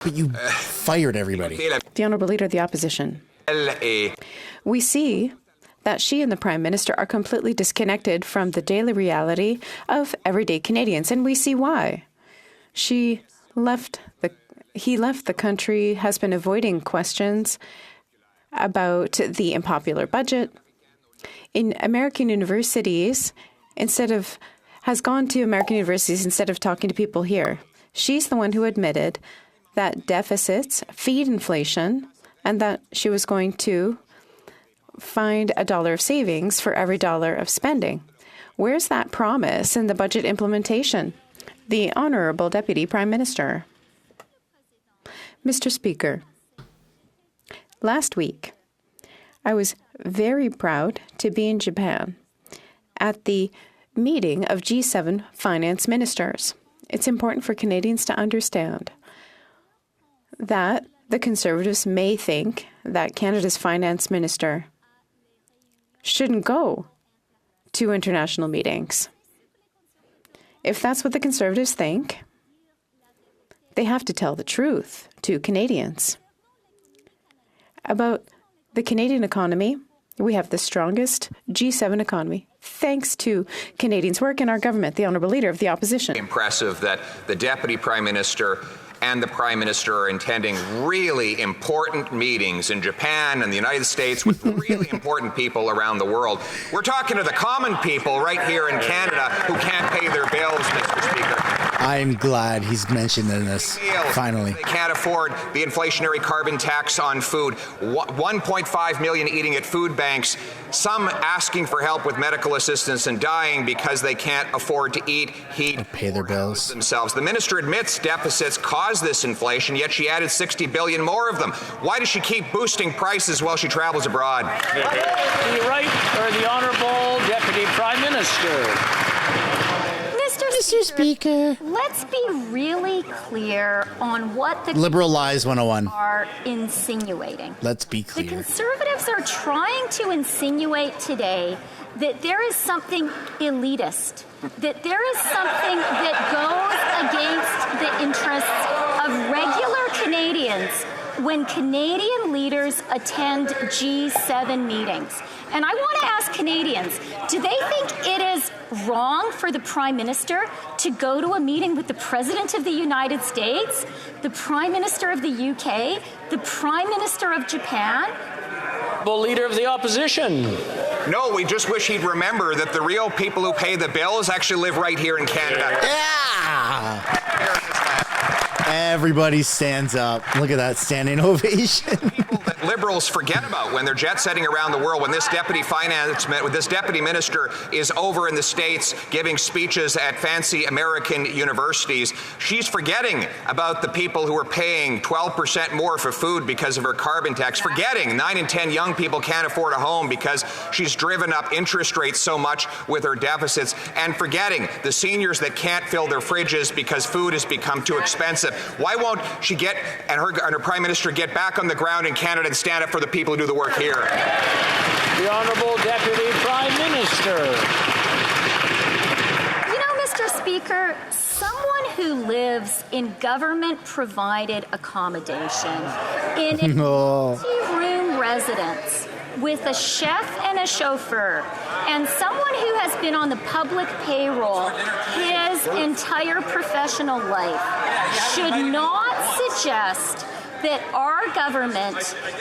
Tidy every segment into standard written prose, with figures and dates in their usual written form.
But you fired everybody. The Honourable Leader of the Opposition. We see that she and the Prime Minister are completely disconnected from the daily reality of everyday Canadians, and we see why. He left the country, has been avoiding questions about the unpopular budget. In American universities, has gone to American universities instead of talking to people here. She's the one who admitted that deficits feed inflation and that she was going to find $1 of savings for every $1 of spending. Where's that promise in the budget implementation? The Honourable Deputy Prime Minister. Mr. Speaker, last week, I was very proud to be in Japan at the meeting of G7 finance ministers. It's important for Canadians to understand that the Conservatives may think that Canada's finance minister shouldn't go to international meetings. If that's what the Conservatives think, they have to tell the truth to Canadians. About the Canadian economy, we have the strongest G7 economy, thanks to Canadians' work in our government, the Honourable Leader of the Opposition. Impressive that the Deputy Prime Minister and the Prime Minister are attending really important meetings in Japan and the United States with really important people around the world. We're talking to the common people right here in Canada who can't pay their bills, Mr. Speaker. I'm glad he's mentioned in this, finally. They can't afford the inflationary carbon tax on food. 1.5 million eating at food banks, some asking for help with medical assistance and dying because they can't afford to eat, heat, pay their bills themselves. The minister admits deficits caused this inflation, yet she added 60 billion more of them. Why does she keep boosting prices while she travels abroad? The right or the Honourable Deputy Prime Minister. Mr. Speaker, let's be really clear on what the Liberal Lies 101 are insinuating. Let's be clear. The Conservatives are trying to insinuate today that there is something elitist, that there is something that goes against the interests of regular Canadians when Canadian leaders attend G7 meetings. And I want to ask Canadians, do they think it is wrong for the Prime Minister to go to a meeting with the President of the United States, the Prime Minister of the UK, the Prime Minister of Japan? Leader of the Opposition. No, we just wish he'd remember that the real people who pay the bills actually live right here in Canada. Yeah! Everybody stands up. Look at that standing ovation. People that Liberals forget about when they're jet setting around the world, when this deputy minister is over in the States giving speeches at fancy American universities, she's forgetting about the people who are paying 12% more for food because of her carbon tax, forgetting 9 in 10 young people can't afford a home because she's driven up interest rates so much with her deficits, and forgetting the seniors that can't fill their fridges because food has become too expensive. Why won't she and her Prime Minister get back on the ground in Canada and stand up for the people who do the work here? The Honourable Deputy Prime Minister. You know, Mr. Speaker, someone who lives in government-provided accommodation in a multi-room residence with a chef and a chauffeur, and someone who has been on the public payroll his entire professional life should not suggest that our government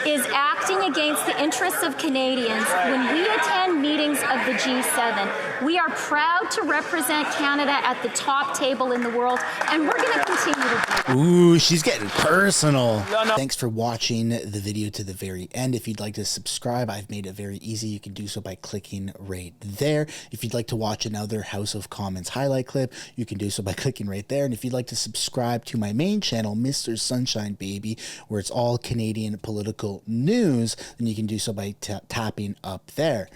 is acting against the interests of Canadians when we attend meetings of the G7. We are proud to represent Canada at the top table in the world, and we're going to continue to do that. Ooh, she's getting personal. Thanks for watching the video to the very end. If you'd like to subscribe, I've made it very easy. You can do so by clicking right there. If you'd like to watch another House of Commons highlight clip, you can do so by clicking right there. And if you'd like to subscribe to my main channel, Mistersunshinebaby, where it's all Canadian political news, then you can do so by tapping up there.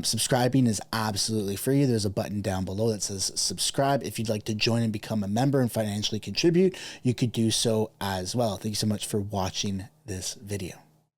Subscribing is absolutely free. There's a button down below that says subscribe. If you'd like to join and become a member and financially contribute, you could do so as well. Thank you so much for watching this video.